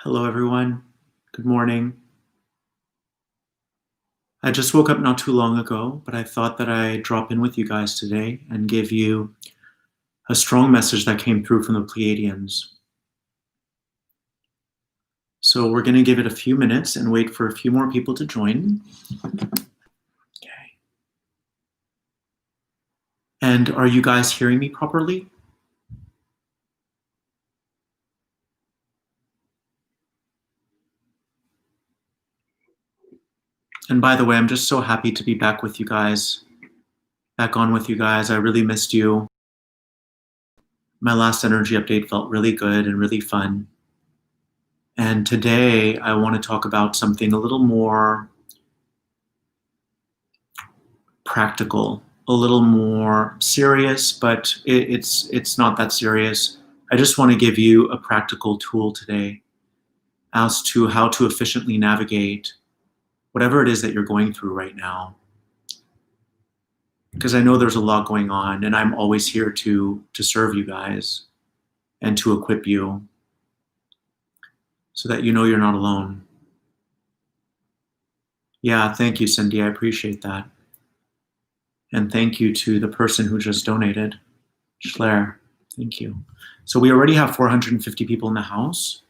Hello, everyone. Good morning. I just woke up not too long ago, but I thought that I'd drop in with you guys today and give you a strong message that came through from the Pleiadians. So we're going to give it a few minutes and wait for a few more people to join. Okay. And are you guys hearing me properly? And by the way, I'm just so happy to be back with you guys, back on with you guys. I really missed you. My last energy update felt really good and really fun. And today I want to talk about something a little more practical, a little more serious, but it's not that serious. I just want to give you a practical tool today as to how to efficiently navigate whatever it is that you're going through right now. Because I know there's a lot going on, and I'm always here to serve you guys and to equip you so that you know you're not alone. Yeah, thank you, Cindy. I appreciate that. And thank you to the person who just donated, Schler. Thank you. So we already have 450 people in the house.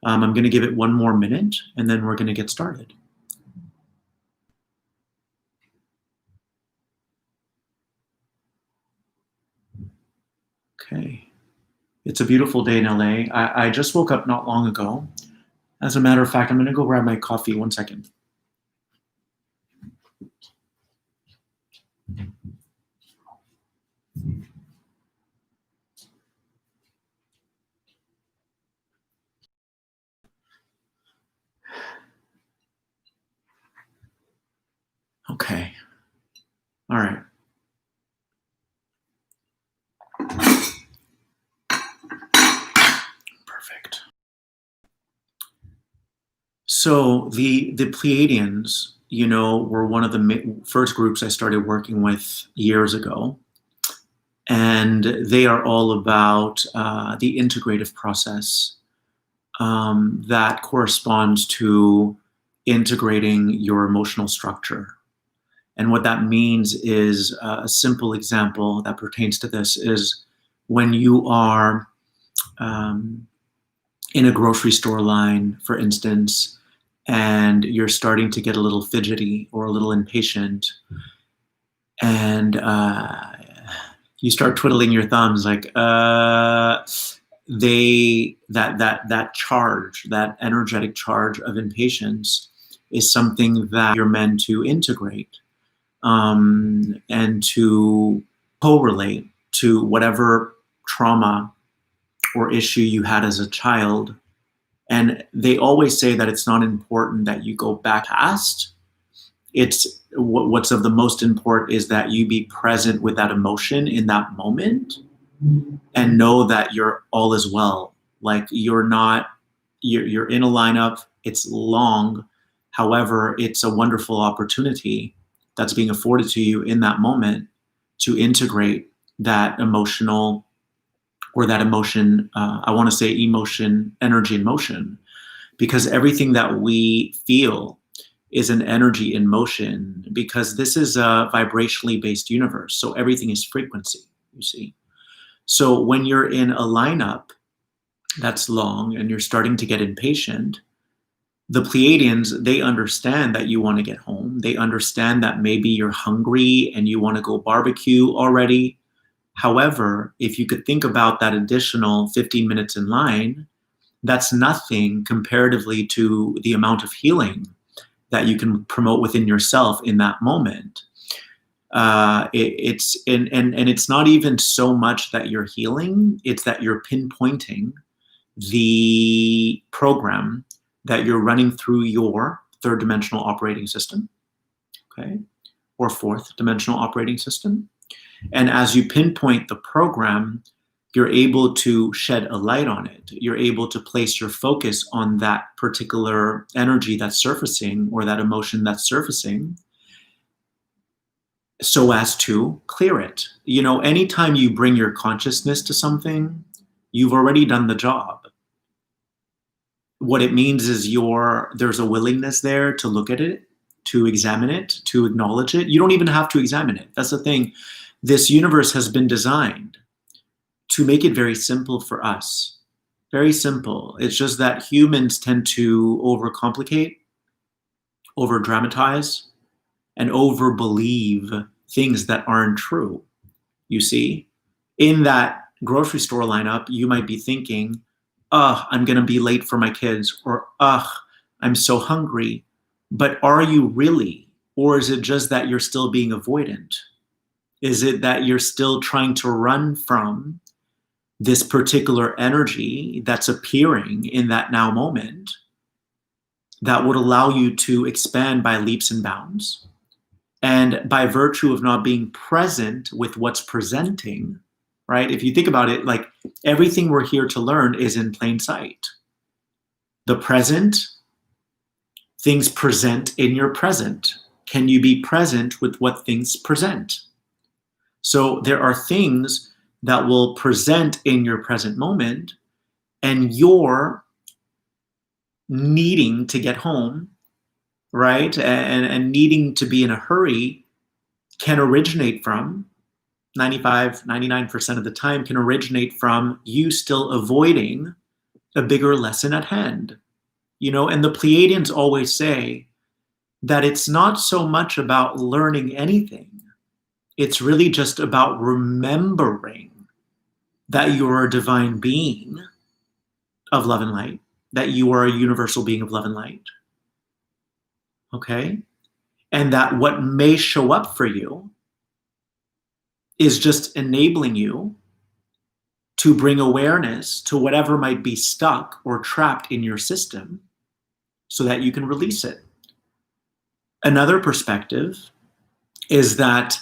I'm going to give it one more minute, and then we're going to get started. Okay. It's a beautiful day in LA. I just woke up not long ago. As a matter of fact, I'm going to go grab my coffee. 1 second. Okay. All right. Perfect. So the Pleiadians, were one of the first groups I started working with years ago. And they are all about the integrative process that corresponds to integrating your emotional structure. And what that means is a simple example that pertains to this is when you are in a grocery store line, for instance, and you're starting to get a little fidgety or a little impatient, and you start twiddling your thumbs like that charge, that energetic charge of impatience is something that you're meant to integrate and to correlate to whatever trauma or issue you had as a child. And they always say that it's not important that you go back past. It's what's of the most important is that you be present with that emotion in that moment and know that you're all is well. Like you're in a lineup, it's long. However, it's a wonderful opportunity that's being afforded to you in that moment to integrate that emotional or that emotion, I want to say emotion, energy and motion, because everything that we feel is an energy in motion, because this is a vibrationally based universe. So everything is frequency, you see. So when you're in a lineup that's long and you're starting to get impatient, the Pleiadians, they understand that you want to get home. They understand that maybe you're hungry and you want to go barbecue already. However, if you could think about that additional 15 minutes in line, that's nothing comparatively to the amount of healing that you can promote within yourself in that moment. It's not even so much that you're healing, it's that you're pinpointing the program that you're running through your third dimensional operating system, okay, or fourth dimensional operating system. And as you pinpoint the program, you're able to shed a light on it. You're able to place your focus on that particular energy that's surfacing or that emotion that's surfacing so as to clear it. Anytime you bring your consciousness to something, you've already done the job. What it means is there's a willingness there to look at it, to examine it, to acknowledge it. You don't even have to examine it. That's the thing. This universe has been designed to make it very simple for us. Very simple. It's just that humans tend to overcomplicate, overdramatize, and overbelieve things that aren't true. You see, in that grocery store lineup, you might be thinking, I'm going to be late for my kids, or I'm so hungry. But are you really? Or is it just that you're still being avoidant? Is it that you're still trying to run from this particular energy that's appearing in that now moment that would allow you to expand by leaps and bounds? And by virtue of not being present with what's presenting, right? If you think about it, like everything we're here to learn is in plain sight. The present, things present in your present. Can you be present with what things present? So there are things that will present in your present moment, and you're needing to get home, right? And needing to be in a hurry can originate from 95, 99% of the time can originate from you still avoiding a bigger lesson at hand. And the Pleiadians always say that it's not so much about learning anything. It's really just about remembering that you're a divine being of love and light, that you are a universal being of love and light. Okay? And that what may show up for you is just enabling you to bring awareness to whatever might be stuck or trapped in your system so that you can release it. Another perspective is that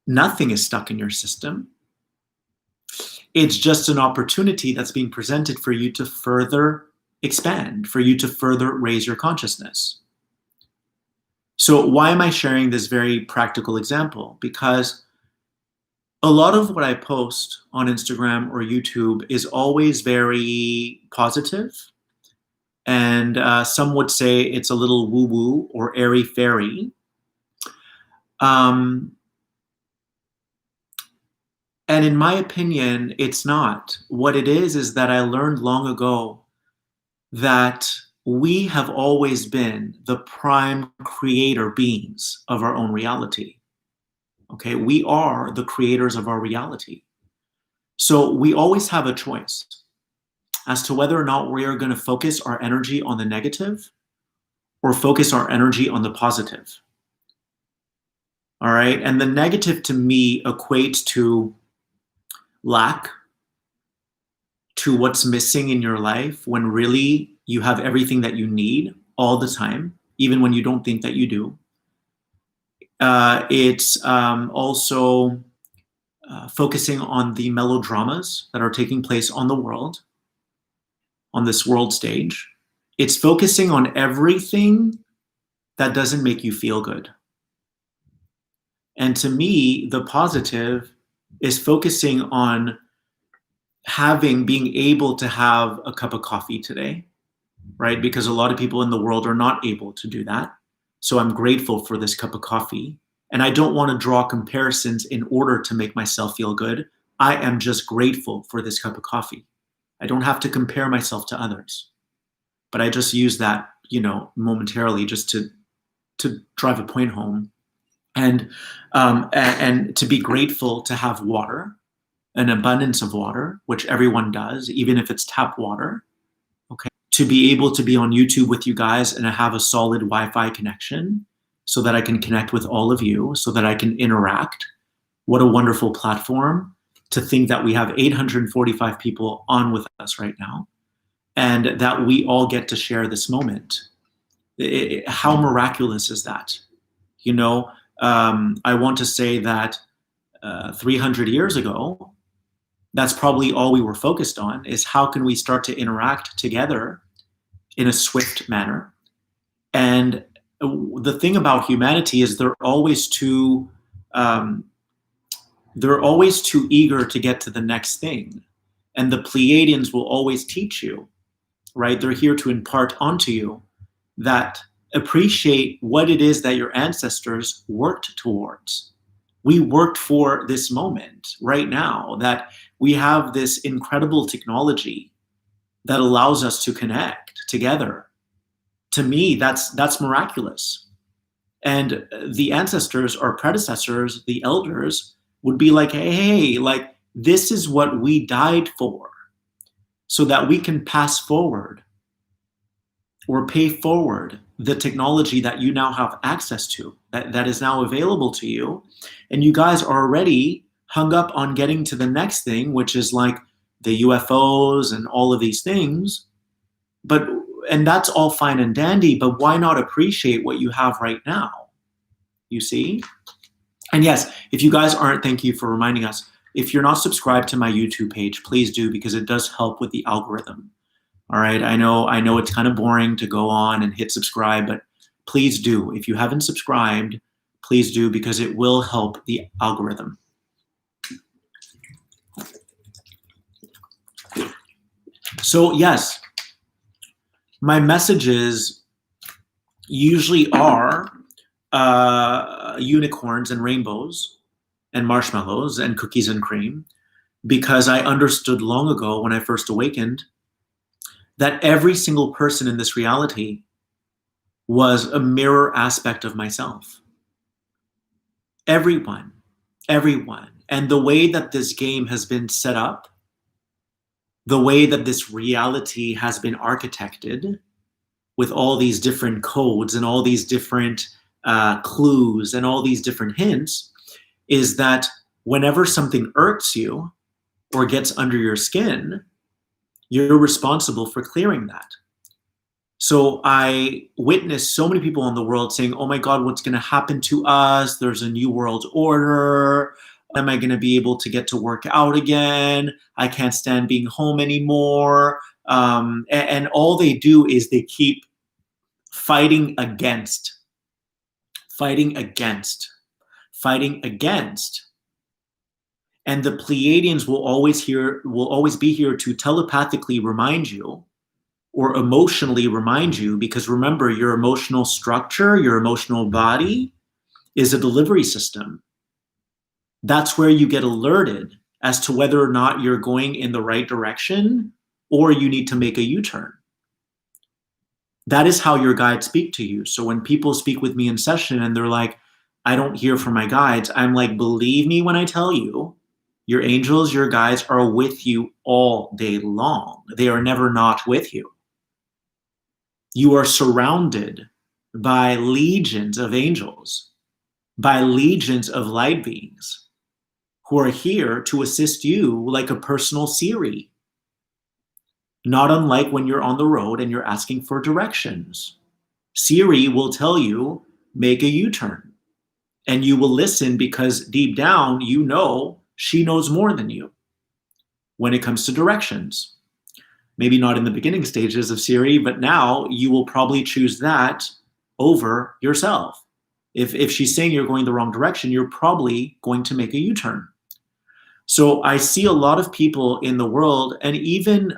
nothing is stuck in your system. It's just an opportunity that's being presented for you to further expand, for you to further raise your consciousness. So why am I sharing this very practical example? Because a lot of what I post on Instagram or YouTube is always very positive. And some would say it's a little woo-woo or airy-fairy. And in my opinion, it's not. What it is that I learned long ago that we have always been the prime creator beings of our own reality. Okay, we are the creators of our reality. So we always have a choice as to whether or not we are going to focus our energy on the negative or focus our energy on the positive. All right, and the negative to me equates to lack, to what's missing in your life when really you have everything that you need all the time, even when you don't think that you do. It's also focusing on the melodramas that are taking place on the world, on this world stage. It's focusing on everything that doesn't make you feel good. And to me, the positive is focusing on being able to have a cup of coffee today, right? Because a lot of people in the world are not able to do that. So I'm grateful for this cup of coffee. And I don't want to draw comparisons in order to make myself feel good. I am just grateful for this cup of coffee. I don't have to compare myself to others. But I just use that, momentarily just to drive a point home. And to be grateful to have water, an abundance of water, which everyone does, even if it's tap water. Okay. To be able to be on YouTube with you guys and have a solid Wi-Fi connection so that I can connect with all of you, so that I can interact. What a wonderful platform to think that we have 845 people on with us right now and that we all get to share this moment. How miraculous is that? I want to say that 300 years ago, that's probably all we were focused on, is how can we start to interact together in a swift manner. And the thing about humanity is they're always too eager to get to the next thing. And the Pleiadians will always teach you right? They're here to impart onto you that appreciate what it is that your ancestors worked towards. We worked for this moment right now, that we have this incredible technology that allows us to connect together. To me, that's miraculous. And the ancestors or predecessors, the elders, would be like, hey, like, this is what we died for, so that we can pass forward or pay forward the technology that you now have access to, that is now available to you. And you guys are already hung up on getting to the next thing, which is like the UFOs and all of these things. And that's all fine and dandy, but why not appreciate what you have right now? You see? And yes, if you guys aren't, thank you for reminding us. If you're not subscribed to my YouTube page, please do, because it does help with the algorithm. All right, I know it's kind of boring to go on and hit subscribe, but please do. If you haven't subscribed, please do, because it will help the algorithm. So yes, my messages usually are unicorns and rainbows and marshmallows and cookies and cream, because I understood long ago when I first awakened that every single person in this reality was a mirror aspect of myself. Everyone. And the way that this game has been set up, the way that this reality has been architected, with all these different codes and all these different clues and all these different hints, is that whenever something irks you or gets under your skin, you're responsible for clearing that. So I witnessed so many people in the world saying, oh my God, what's going to happen to us? There's a new world order. Am I going to be able to get to work out again? I can't stand being home anymore. And all they do is they keep fighting against. And the Pleiadians will always be here to telepathically remind you, or emotionally remind you, because remember, your emotional structure, your emotional body is a delivery system. That's where you get alerted as to whether or not you're going in the right direction or you need to make a U-turn. That is how your guides speak to you. So when people speak with me in session and they're like, I don't hear from my guides, I'm like, believe me when I tell you, your angels, your guides are with you all day long. They are never not with you. You are surrounded by legions of angels, by legions of light beings who are here to assist you like a personal Siri. Not unlike when you're on the road and you're asking for directions. Siri will tell you, make a U-turn. And you will listen because deep down, you know she knows more than you when it comes to directions. Maybe not in the beginning stages of Siri, but now you will probably choose that over yourself. If she's saying you're going the wrong direction, you're probably going to make a U-turn. So I see a lot of people in the world, and even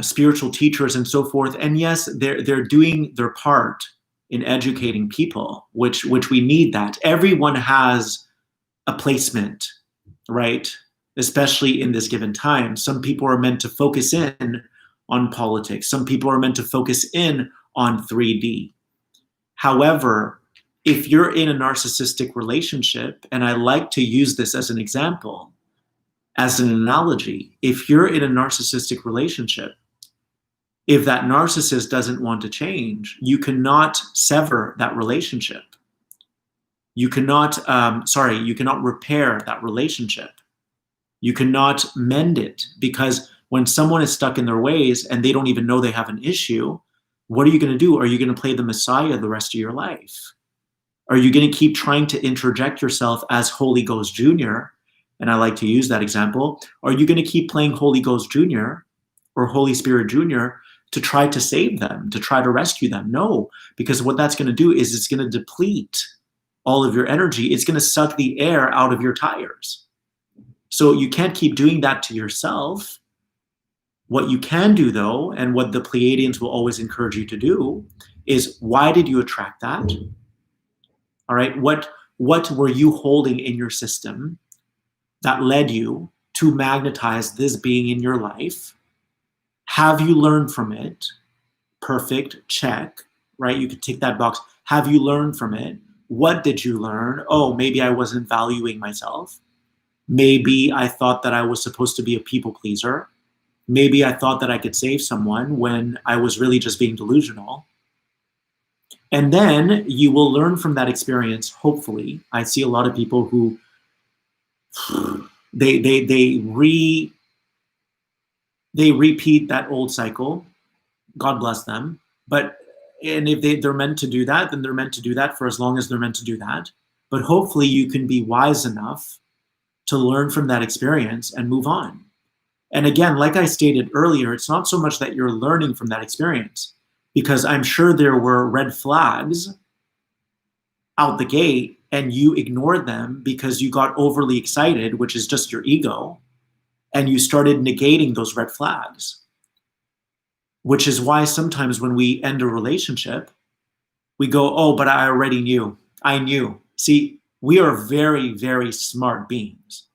spiritual teachers and so forth, and yes, they're doing their part in educating people, which we need that. Everyone has a placement, right? Especially in this given time. Some people are meant to focus in on politics. Some people are meant to focus in on 3D. However, if you're in a narcissistic relationship, and I like to use this as an example, as an analogy, if you're in a narcissistic relationship, if that narcissist doesn't want to change, you cannot sever that relationship. You cannot repair that relationship. You cannot mend it, because when someone is stuck in their ways and they don't even know they have an issue, what are you going to do? Are you going to play the Messiah the rest of your life? Are you going to keep trying to interject yourself as Holy Ghost Jr.? And I like to use that example. Are you going to keep playing Holy Ghost Jr. or Holy Spirit Jr. to try to save them, to try to rescue them? No, because what that's going to do is it's going to deplete all of your energy. It's going to suck the air out of your tires. So you can't keep doing that to yourself. What you can do, though, and what the Pleiadians will always encourage you to do, is why did you attract that? All right, what were you holding in your system that led you to magnetize this being in your life? Have you learned from it? Perfect, check, right? You could tick that box. Have you learned from it? What did you learn? Oh, maybe I wasn't valuing myself. Maybe I thought that I was supposed to be a people pleaser. Maybe I thought that I could save someone when I was really just being delusional. And then you will learn from that experience, hopefully. I see a lot of people who they repeat that old cycle. God bless them. And if they're meant to do that, then they're meant to do that for as long as they're meant to do that. But hopefully you can be wise enough to learn from that experience and move on. And again, like I stated earlier, it's not so much that you're learning from that experience, because I'm sure there were red flags out the gate and you ignored them because you got overly excited, which is just your ego, and you started negating those red flags. Which is why sometimes when we end a relationship, we go, oh, but I already knew. I knew. See, we are very, very smart beings.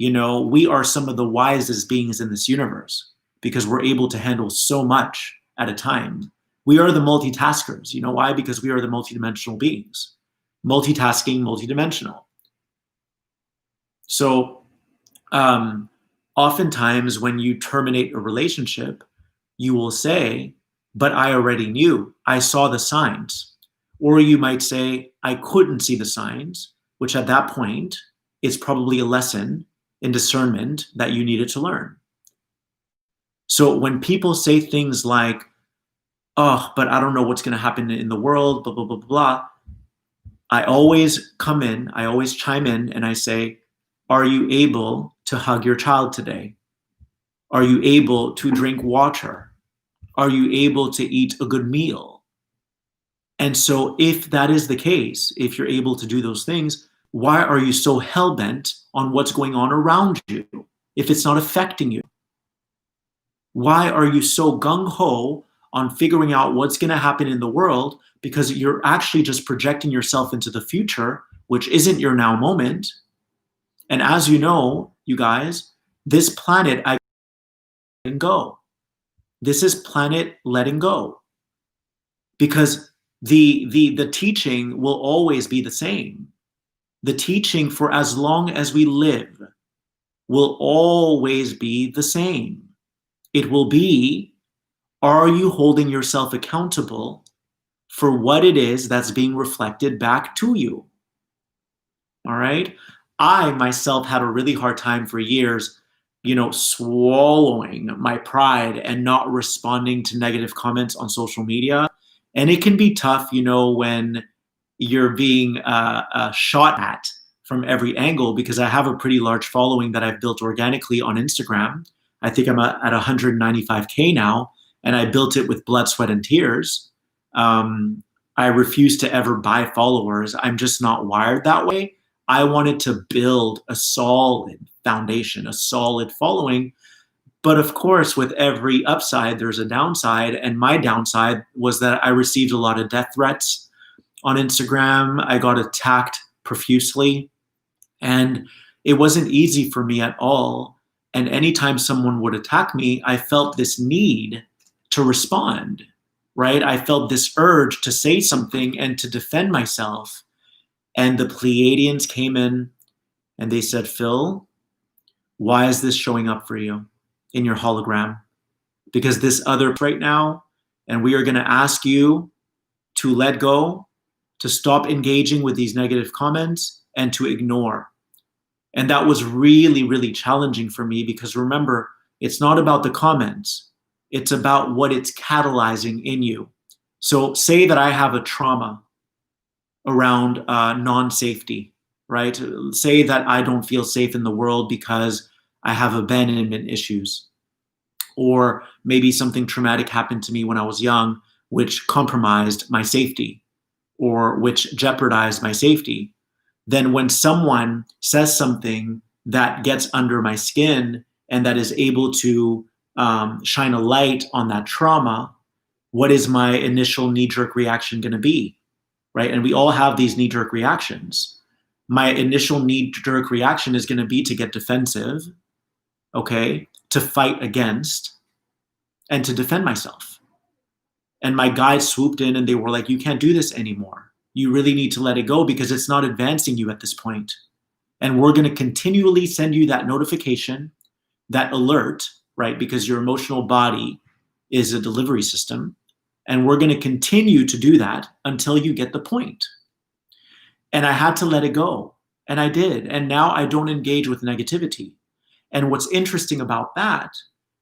We are some of the wisest beings in this universe because we're able to handle so much at a time. We are the multitaskers. You know why? Because we are the multidimensional beings. Multitasking, multidimensional. So oftentimes when you terminate a relationship, you will say, but I already knew. I saw the signs. Or you might say, I couldn't see the signs, which at that point is probably a lesson in discernment that you needed to learn. So when people say things like, oh, but I don't know what's going to happen in the world, blah, blah, blah, blah, I always chime in and I say, are you able to hug your child today? Are you able to drink water? Are you able to eat a good meal? And so if that is the case, if you're able to do those things, why are you so hell-bent on what's going on around you if it's not affecting you? Why are you so gung-ho on figuring out what's going to happen in the world, because you're actually just projecting yourself into the future, which isn't your now moment? And as you know, you guys, this planet, I letting go. This is planet letting go. Because the teaching will always be the same. The teaching for as long as we live will always be the same. It will be, are you holding yourself accountable for what it is that's being reflected back to you? All right? I myself had a really hard time for years, swallowing my pride and not responding to negative comments on social media. And it can be tough, when you're being shot at from every angle, because I have a pretty large following that I've built organically on Instagram. I think I'm at 195K now, and I built it with blood, sweat, and tears. I refuse to ever buy followers. I'm just not wired that way. I wanted to build a solid foundation, a solid following. But of course, with every upside, there's a downside. And my downside was that I received a lot of death threats on Instagram. I got attacked profusely. And it wasn't easy for me at all. And anytime someone would attack me, I felt this need to respond, right? I felt this urge to say something and to defend myself. And the Pleiadians came in and they said, Phil, why is this showing up for you in your hologram? Because this other right now, and we are going to ask you to let go, to stop engaging with these negative comments, and to ignore. And that was really, really challenging for me, because remember, it's not about the comments. It's about what it's catalyzing in you. So say that I have a trauma around non-safety, right? Say that I don't feel safe in the world because I have abandonment issues, or maybe something traumatic happened to me when I was young, which compromised my safety or which jeopardized my safety. Then when someone says something that gets under my skin and that is able to shine a light on that trauma, what is my initial knee-jerk reaction going to be, right? And we all have these knee-jerk reactions. My initial knee-jerk reaction is going to be to get defensive, okay, to fight against, and to defend myself. And my guides swooped in and they were like, you can't do this anymore. You really need to let it go because it's not advancing you at this point. And we're going to continually send you that notification, that alert, right? Because your emotional body is a delivery system. And we're going to continue to do that until you get the point. And I had to let it go. And I did. And now I don't engage with negativity. And what's interesting about that,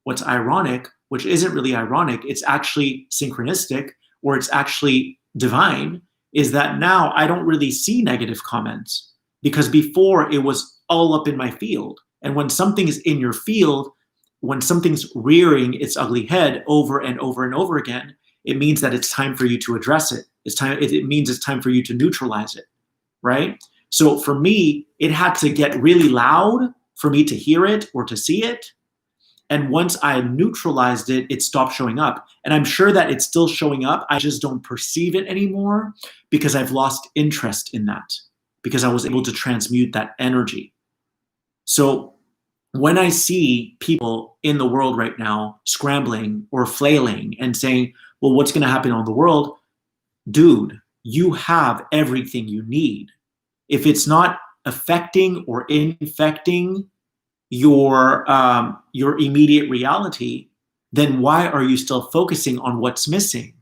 what's ironic, which isn't really ironic, it's actually synchronistic, or it's actually divine, is that now I don't really see negative comments, because before it was all up in my field. And when something is in your field, when something's rearing its ugly head over and over and over again, it means that it's time for you to address it. It means it's time for you to neutralize it, right? So for me, it had to get really loud for me to hear it or to see it. And once I neutralized it, it stopped showing up. And I'm sure that it's still showing up. I just don't perceive it anymore because I've lost interest in that, because I was able to transmute that energy. So when I see people in the world right now scrambling or flailing and saying, well, what's going to happen on the world? Dude, you have everything you need. If it's not affecting or infecting your immediate reality, then why are you still focusing on what's missing?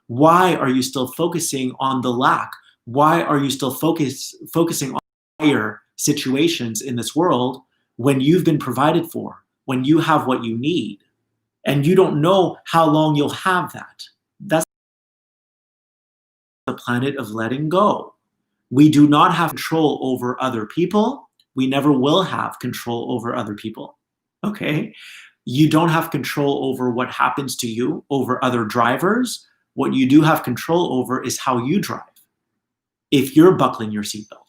Why are you still focusing on the lack? Why are you still focusing on higher situations in this world when you've been provided for, when you have what you need, and you don't know how long you'll have that? That's the planet of letting go. We do not have control over other people. We never will have control over other people, okay? You don't have control over what happens to you, over other drivers. What you do have control over is how you drive. If you're buckling your seatbelt,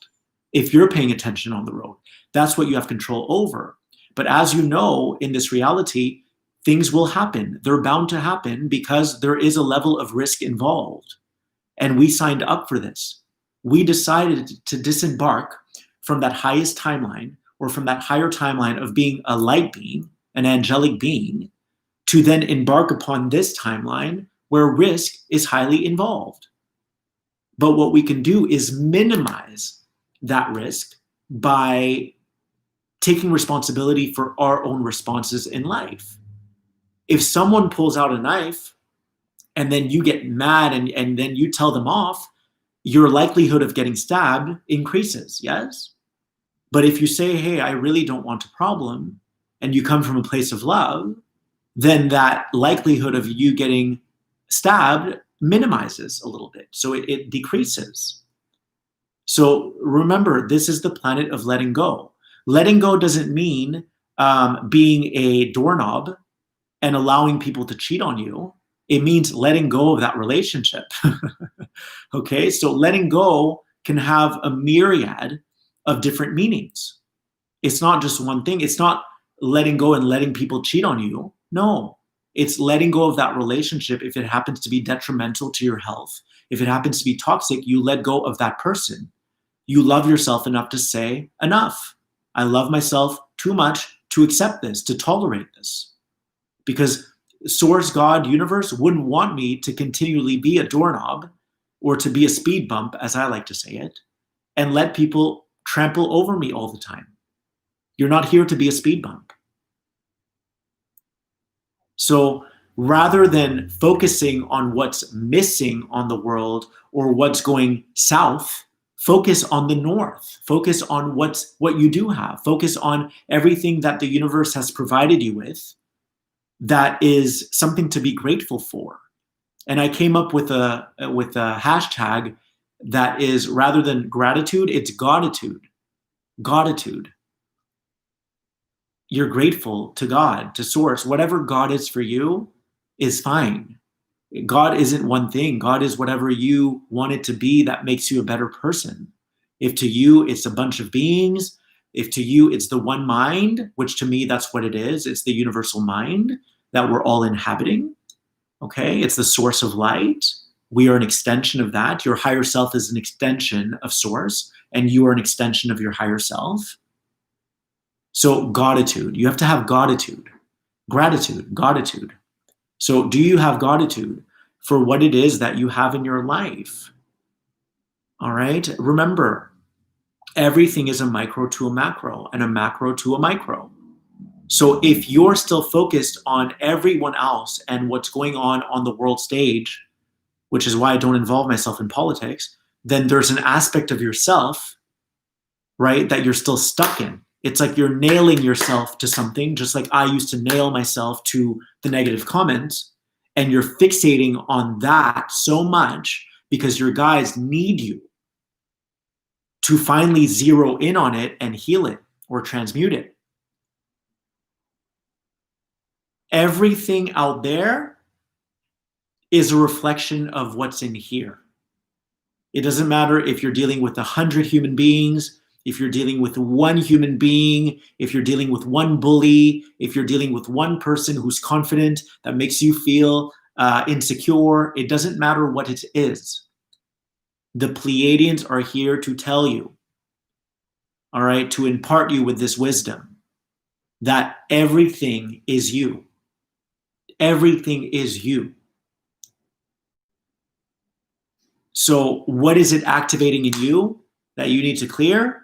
if you're paying attention on the road, that's what you have control over. But as you know, in this reality, things will happen. They're bound to happen because there is a level of risk involved. And we signed up for this. We decided to disembark from that highest timeline, or from that higher timeline of being a light being, an angelic being, to then embark upon this timeline where risk is highly involved. But what we can do is minimize that risk by taking responsibility for our own responses in life. If someone pulls out a knife and then you get mad and then you tell them off, your likelihood of getting stabbed increases, yes? But if you say, hey, I really don't want a problem, and you come from a place of love, then that likelihood of you getting stabbed minimizes a little bit. So it decreases. So remember, this is the planet of letting go. Letting go doesn't mean being a doorknob and allowing people to cheat on you. It means letting go of that relationship. Okay, so letting go can have a myriad of different meanings. It's not just one thing. It's not letting go and letting people cheat on you. No, it's letting go of that relationship. If it happens to be detrimental to your health, if it happens to be toxic, you let go of that person. You love yourself enough to say, enough. I love myself too much to accept this, to tolerate this. Because Source, God, universe wouldn't want me to continually be a doorknob or to be a speed bump, as I like to say it, and let people trample over me all the time. You're not here to be a speed bump. So rather than focusing on what's missing on the world or what's going south, focus on the north. Focus on what you do have. Focus on everything that the universe has provided you with that is something to be grateful for. And I came up with a hashtag that is, rather than gratitude, it's goditude. Goditude. You're grateful to God, to Source. Whatever God is for you is fine. God isn't one thing. God is whatever you want it to be that makes you a better person. If to you it's a bunch of beings, if to you it's the one mind, which to me that's what it is, it's the universal mind, that we're all inhabiting. Okay, it's the source of light. We are an extension of that. Your higher self is an extension of source, and you are an extension of your higher self. So gratitude, you have to have gratitude. Gratitude. So do you have gratitude for what it is that you have in your life? All right, remember, everything is a micro to a macro and a macro to a micro. So if you're still focused on everyone else and what's going on the world stage, which is why I don't involve myself in politics, then there's an aspect of yourself, right, that you're still stuck in. It's like you're nailing yourself to something, just like I used to nail myself to the negative comments, and you're fixating on that so much because your guys need you to finally zero in on it and heal it or transmute it. Everything out there is a reflection of what's in here. It doesn't matter if you're dealing with 100 human beings, if you're dealing with one human being, if you're dealing with one bully, if you're dealing with one person who's confident that makes you feel insecure. It doesn't matter what it is. The Pleiadians are here to tell you, all right, to impart you with this wisdom that everything is you. Everything is you. So what is it activating in you that you need to clear?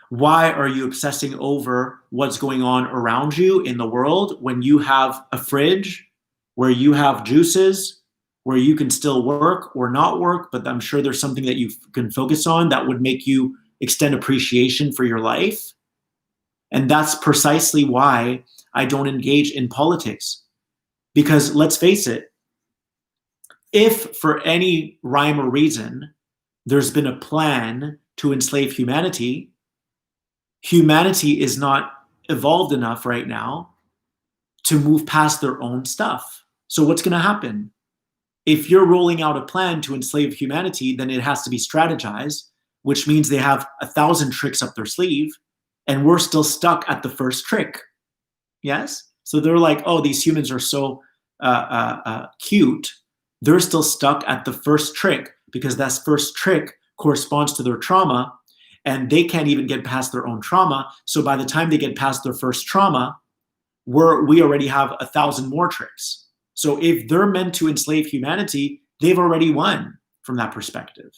Why are you obsessing over what's going on around you in the world when you have a fridge where you have juices, where you can still work or not work, but I'm sure there's something that you can focus on that would make you extend appreciation for your life? And that's precisely why I don't engage in politics. Because let's face it, if for any rhyme or reason there's been a plan to enslave humanity, humanity is not evolved enough right now to move past their own stuff. So what's going to happen? If you're rolling out a plan to enslave humanity, then it has to be strategized, which means they have 1,000 tricks up their sleeve, and we're still stuck at the first trick. Yes? So they're like, oh, these humans are so cute. They're still stuck at the first trick because that first trick corresponds to their trauma, and they can't even get past their own trauma. So by the time they get past their first trauma, we already have 1,000 more tricks. So if they're meant to enslave humanity, they've already won from that perspective,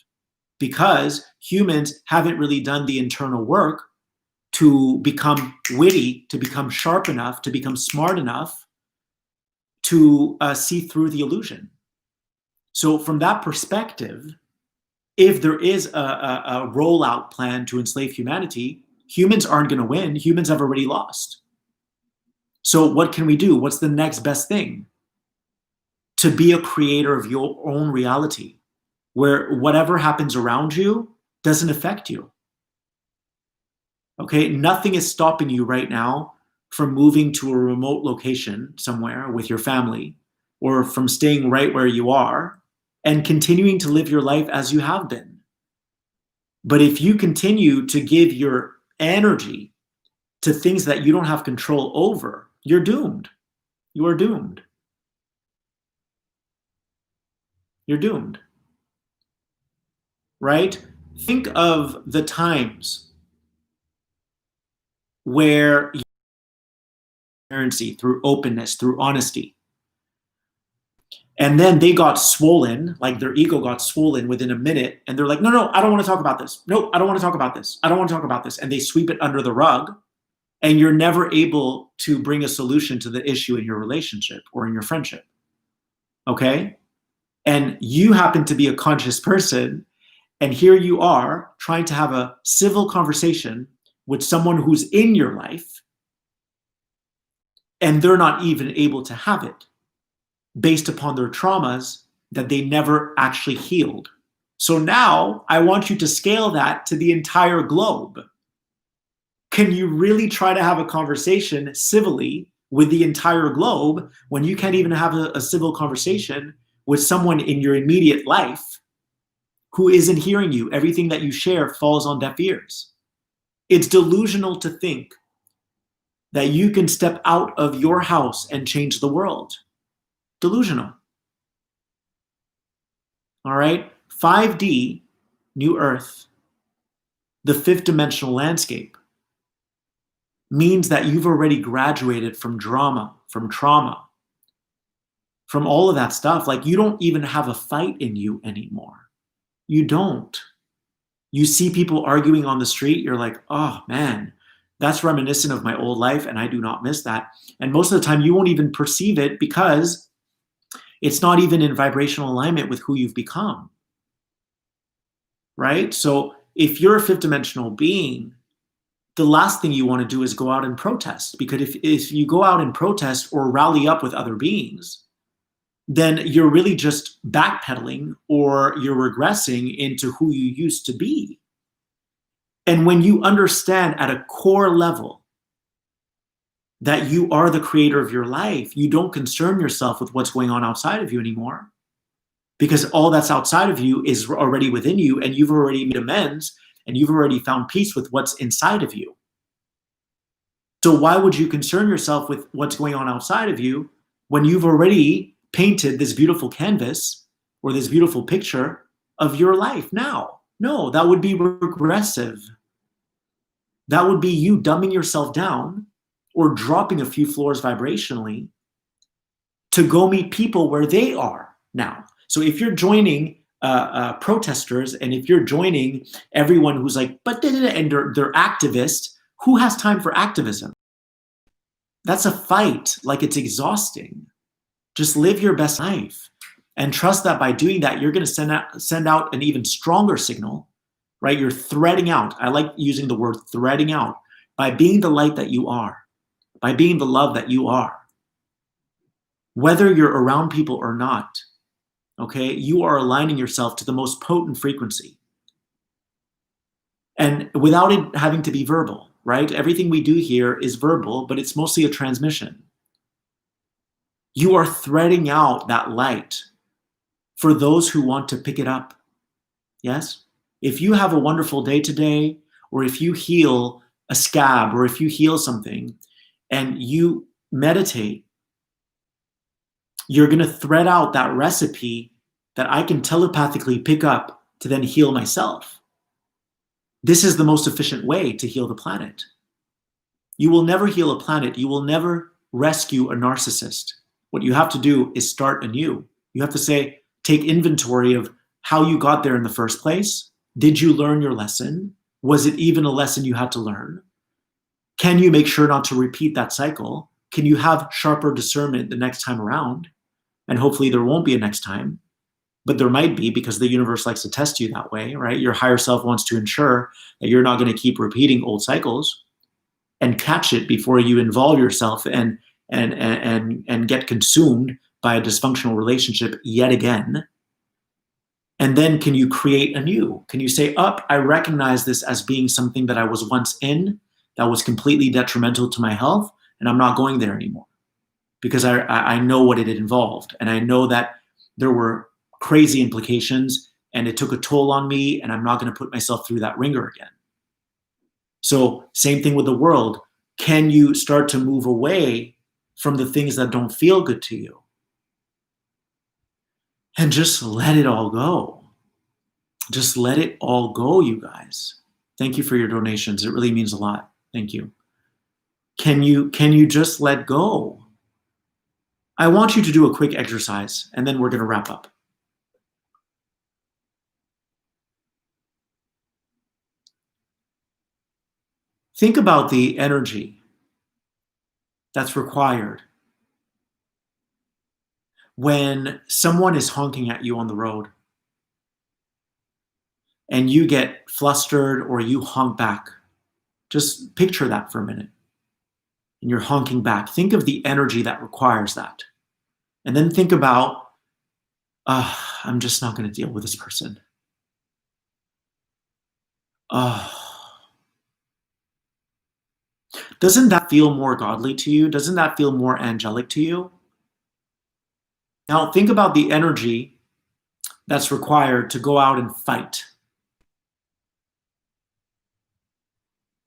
because humans haven't really done the internal work to become witty, to become sharp enough, to become smart enough to see through the illusion. So from that perspective, if there is a rollout plan to enslave humanity, humans aren't going to win. Humans have already lost. So what can we do? What's the next best thing? To be a creator of your own reality, where whatever happens around you doesn't affect you. Okay, nothing is stopping you right now from moving to a remote location somewhere with your family, or from staying right where you are and continuing to live your life as you have been. But if you continue to give your energy to things that you don't have control over, you're doomed. You are doomed. You're doomed. Right? Think of the times where transparency, through openness, through honesty. And then they got swollen, like their ego got swollen within a minute, and they're like, no, I don't want to talk about this. No, I don't want to talk about this. I don't want to talk about this. And they sweep it under the rug, and you're never able to bring a solution to the issue in your relationship or in your friendship. Okay? And you happen to be a conscious person, and here you are trying to have a civil conversation with someone who's in your life, and they're not even able to have it based upon their traumas that they never actually healed. So now I want you to scale that to the entire globe. Can you really try to have a conversation civilly with the entire globe when you can't even have a civil conversation with someone in your immediate life who isn't hearing you? Everything that you share falls on deaf ears. It's delusional to think that you can step out of your house and change the world. Delusional. All right? 5D, New Earth, the fifth dimensional landscape, means that you've already graduated from drama, from trauma, from all of that stuff. Like, you don't even have a fight in you anymore. You don't. You see people arguing on the street, you're like, oh man, that's reminiscent of my old life, and I do not miss that. And most of the time, you won't even perceive it because it's not even in vibrational alignment with who you've become. Right? So if you're a fifth dimensional being, the last thing you want to do is go out and protest. Because if you go out and protest or rally up with other beings, then you're really just backpedaling, or you're regressing into who you used to be. And when you understand at a core level that you are the creator of your life, you don't concern yourself with what's going on outside of you anymore, because all that's outside of you is already within you, and you've already made amends, and you've already found peace with what's inside of you. So why would you concern yourself with what's going on outside of you when you've already painted this beautiful canvas or this beautiful picture of your life now? No, that would be regressive. That would be you dumbing yourself down or dropping a few floors vibrationally to go meet people where they are now. So if you're joining protesters, and if you're joining everyone who's like, but and they're activists, who has time for activism? That's a fight. Like, it's exhausting. Just live your best life and trust that by doing that, you're going to send out an even stronger signal, right? You're threading out. I like using the word threading out, by being the light that you are, by being the love that you are. Whether you're around people or not, okay, you are aligning yourself to the most potent frequency. And without it having to be verbal, right? Everything we do here is verbal, but it's mostly a transmission. You are threading out that light for those who want to pick it up. Yes? If you have a wonderful day today, or if you heal a scab, or if you heal something and you meditate, you're going to thread out that recipe that I can telepathically pick up to then heal myself. This is the most efficient way to heal the planet. You will never heal a planet. You will never rescue a narcissist. What you have to do is start anew. You have to say, take inventory of how you got there in the first place. Did you learn your lesson? Was it even a lesson you had to learn? Can you make sure not to repeat that cycle? Can you have sharper discernment the next time around? And hopefully there won't be a next time, but there might be, because the universe likes to test you that way, right? Your higher self wants to ensure that you're not going to keep repeating old cycles and catch it before you involve yourself and get consumed by a dysfunctional relationship yet again. And then can you create anew? Can you say, I recognize this as being something that I was once in, that was completely detrimental to my health, and I'm not going there anymore. Because I know what it involved, and I know that there were crazy implications, and it took a toll on me, and I'm not going to put myself through that ringer again. So same thing with the world. Can you start to move away from the things that don't feel good to you? And just let it all go. Just let it all go, you guys. Thank you for your donations. It really means a lot. Thank you. Can you just let go? I want you to do a quick exercise, and then we're going to wrap up. Think about the energy that's required when someone is honking at you on the road and you get flustered or you honk back. Just picture that for a minute. And you're honking back. Think of the energy that requires that. And then think about, I'm just not going to deal with this person. Doesn't that feel more godly to you? Doesn't that feel more angelic to you? Now think about the energy that's required to go out and fight.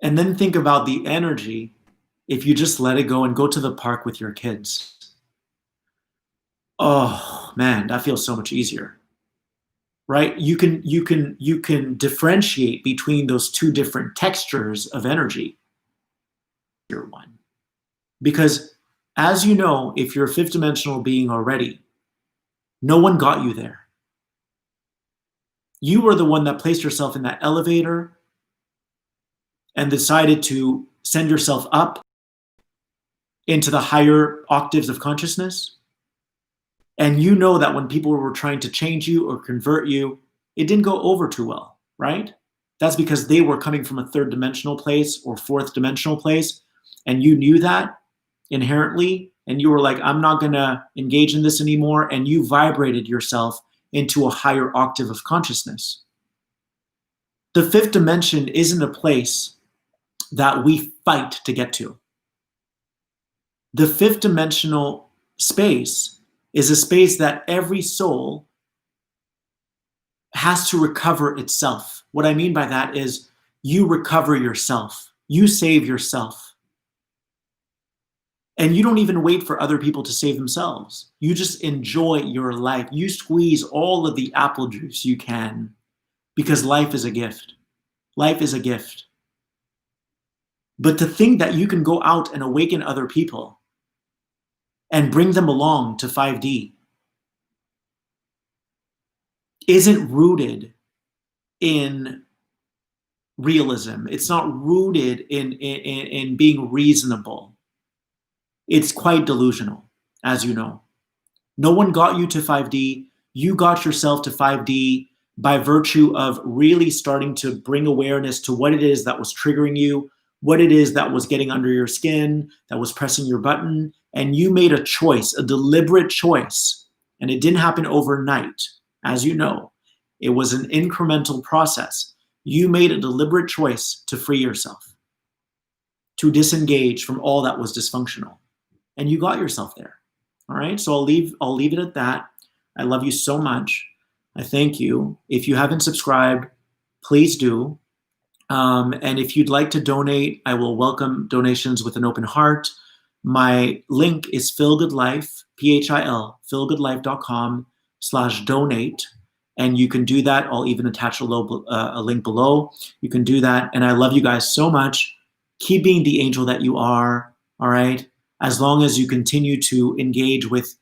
And then think about the energy if you just let it go and go to the park with your kids. Oh man, that feels so much easier. Right? You can differentiate between those two different textures of energy. One. Because as you know, if you're a fifth dimensional being already, no one got you there. You were the one that placed yourself in that elevator and decided to send yourself up into the higher octaves of consciousness. And you know that when people were trying to change you or convert you, it didn't go over too well, right? That's because they were coming from a third dimensional place or fourth dimensional place, and you knew that inherently, and you were like, I'm not going to engage in this anymore, and you vibrated yourself into a higher octave of consciousness. The fifth dimension isn't a place that we fight to get to. The fifth dimensional space is a space that every soul has to recover itself. What I mean by that is you recover yourself. You save yourself. And you don't even wait for other people to save themselves. You just enjoy your life. You squeeze all of the apple juice you can because life is a gift. Life is a gift. But to think that you can go out and awaken other people and bring them along to 5D isn't rooted in realism. It's not rooted in being reasonable. It's quite delusional, as you know. No one got you to 5D. You got yourself to 5D by virtue of really starting to bring awareness to what it is that was triggering you, what it is that was getting under your skin, that was pressing your button, and you made a choice, a deliberate choice, and it didn't happen overnight, as you know. It was an incremental process. You made a deliberate choice to free yourself, to disengage from all that was dysfunctional, and you got yourself there. All right, so I'll leave it at that. I love you so much. I thank you. If you haven't subscribed, please do. And if you'd like to donate, I will welcome donations with an open heart. My link is philgoodlife, P-H-I-L, philgoodlife.com/donate. And you can do that. I'll even attach a link below. You can do that. And I love you guys so much. Keep being the angel that you are, all right? As long as you continue to engage with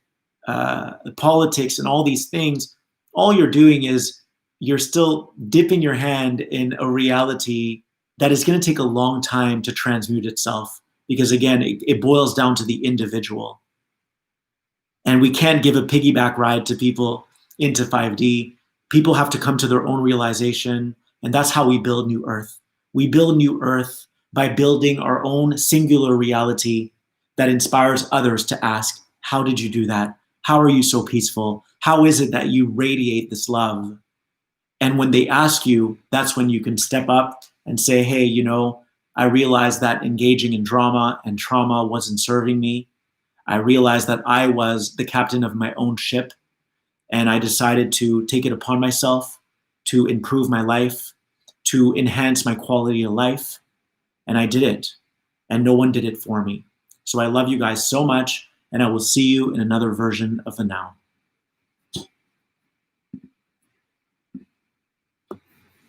politics and all these things, all you're doing is you're still dipping your hand in a reality that is going to take a long time to transmute itself. Because again, it boils down to the individual. And we can't give a piggyback ride to people into 5D. People have to come to their own realization. And that's how we build New Earth. We build New Earth by building our own singular reality that inspires others to ask, how did you do that? How are you so peaceful? How is it that you radiate this love? And when they ask you, that's when you can step up and say, hey, you know, I realized that engaging in drama and trauma wasn't serving me. I realized that I was the captain of my own ship, and I decided to take it upon myself to improve my life, to enhance my quality of life. And I did it, and no one did it for me. So I love you guys so much, and I will see you in another version of The Now.